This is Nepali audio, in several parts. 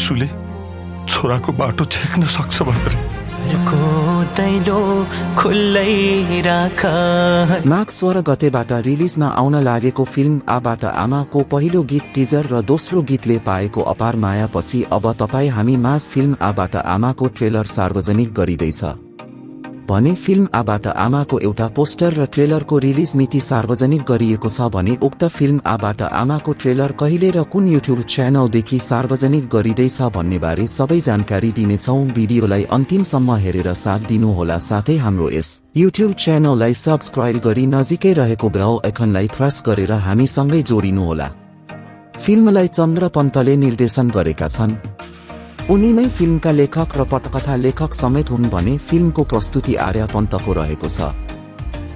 आँसुले छोराको बाटो छेक्न सक्छ भनेर। माघ 16 गतेबाट रिलिजमा आउन लागेको फिल्म आबाट आमाको पहिलो गीत टिजर र दोस्रो गीतले पाएको अपार मायापछि अब तपाईँ हामी माझ फिल्म आबाट आमाको ट्रेलर सार्वजनिक गरिँदैछ भने फिल्म आबाट आमाको एउटा पोस्टर र ट्रेलरको रिलिज मिति सार्वजनिक गरिएको छ भने उक्त फिल्म आबाट आमाको ट्रेलर कहिले र कुन युट्युब च्यानलदेखि सार्वजनिक गरिँदैछ भन्नेबारे सबै जानकारी दिनेछौँ। भिडियोलाई अन्तिमसम्म हेरेर साथ दिनुहोला। साथै हाम्रो यस युट्युब च्यानललाई सब्स्क्राइब गरी नजिकै रहेको बेल आइकनलाई थ्रस गरेर हामीसँगै जोडिनुहोला। फिल्मलाई चन्द्र पन्तले निर्देशन गरेका छन्। उनी नै फिल्मका लेखक र पटकथा लेखक समेत हुन् भने फिल्मको प्रस्तुति आर्य पन्तको रहेको छ।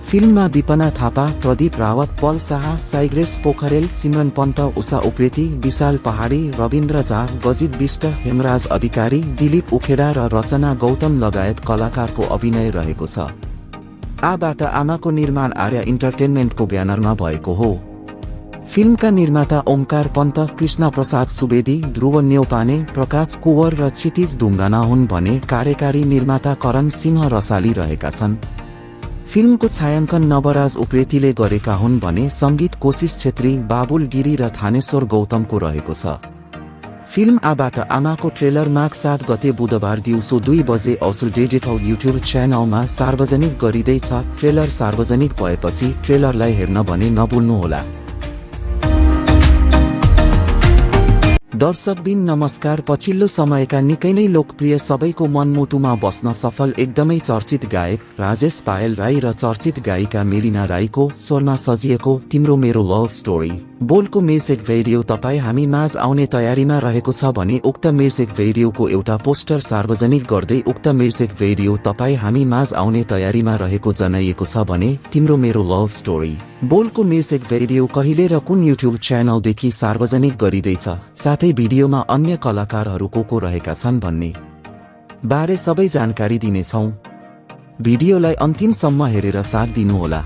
फिल्ममा विपना थापा, प्रदीप रावत, पल शाह, साइग्रेस पोखरेल, सिमरन पन्त, उषा उप्रेती, विशाल पहाडी, रविन्द्र झा, गजित विष्ट, हेमराज अधिकारी, दिलीप उखेडा र रचना गौतम लगायत कलाकारको अभिनय रहेको छ। आबाट आमाको निर्माण आर्य इन्टरटेनमेन्टको ब्यानरमा भएको हो। फिल्मका निर्माता ओमकार पन्त, कृष्ण प्रसाद सुवेदी, ध्रुव न्यौपाने, प्रकाश कुवर र क्षितिज ढुङ्गाना हुन् भने कार्यकारी निर्माता करण सिंह रसाली रहेका छन्। फिल्मको छायाङ्कन नवराज उप्रेतीले गरेका हुन् भने सङ्गीत कोशिश छेत्री, बाबुल गिरी र थानेश्वर गौतमको रहेको छ। फिल्म आबाट आमाको ट्रेलर माघ 7 गते बुधबार दिउँसो 2 बजे औसुल डिजिटल युट्युब च्यानलमा सार्वजनिक गरिँदैछ। ट्रेलर सार्वजनिक भएपछि ट्रेलरलाई हेर्न भने नभुल्नुहोला। दर्शकबिन नमस्कार। पछिल्लो समयका निकै नै लोकप्रिय सबैको मनमुटुमा बस्न सफल एकदमै चर्चित गायक राजेश पायल राई र चर्चित गायिका मेलिना राईको स्वरमा सजिएको तिम्रो मेरो लभ स्टोरी बोलको म्युजिक भिडियो तपाईँ हामी माझ आउने तयारीमा रहेको छ भने उक्त म्युजिक भिडियोको एउटा पोस्टर सार्वजनिक गर्दै उक्त म्युजिक भिडियो तपाईँ हामी माझ आउने तयारीमा रहेको जनाइएको छ भने तिम्रो मेरो लभ स्टोरी बोलको म्युजिक भिडियो कहिले र कुन युट्युब च्यानलदेखि सार्वजनिक गरिँदैछ, साथै भिडियोमा अन्य कलाकारहरू को रहेका छन् भन्ने बारे सबै जानकारी दिनेछौँ। भिडियोलाई अन्तिमसम्म हेरेर साथ दिनुहोला।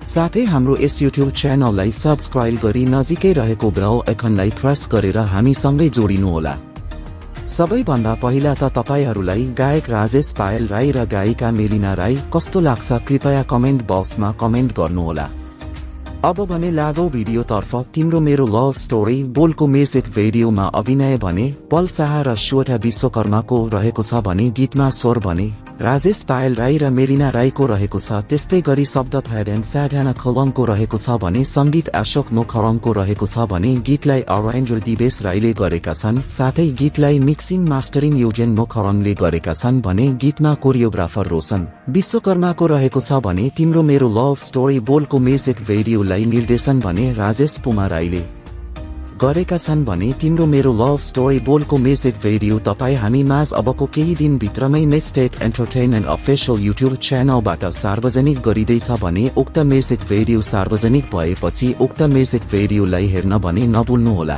साथै हाम्रो यस युट्युब च्यानललाई सब्स्क्राइब गरी नजिकै रहेको बेल आइकनलाई थ्रस गरेर हामीसँगै जोडिनुहोला। सबैभन्दा पहिला त तपाईहरूलाई गायक राजेश पायल राई र गायिका मेलिना राई कस्तो लाग्छ कृपया कमेन्ट बक्समा कमेन्ट गर्नुहोला। अब भने लागौ भिडियोतर्फ। तिम्रो मेरो लभ स्टोरी बोलको म्युजिक भिडियोमा अभिनय भने पल शाह र श्वेता विश्वकर्माको रहेको छ भने गीतमा स्वर भने राजेश पायल राई र मेलिना राईको रहेको छ। त्यस्तै गरी शब्द थैरेन साढाना खलङको रहेको छ भने सङ्गीत अशोक मुखरङको रहेको छ भने गीतलाई अरेन्जर दिवेश राईले गरेका छन्। साथै गीतलाई मिक्सिङ मास्टरिङ युजेन मुखरङले गरेका छन् भने गीतमा कोरियोग्राफर रोशन विश्वकर्माको रहेको छ भने तिम्रो मेरो लभ स्टोरी बोलको म्युजिक भिडियोलाई निर्देशन भने राजेश पुमा राईले गरेका छन् भने तिम्रो मेरो लभ स्टोरी बोलको म्युजिक भिडियो तपाईँ हामी माझ अबको केही दिनभित्रमै Next Eight Entertainment official YouTube च्यानलबाट सार्वजनिक गरिँदैछ भने उक्त म्युजिक भिडियो सार्वजनिक भएपछि उक्त म्युजिक भिडियोलाई हेर्न भने नभुल्नुहोला।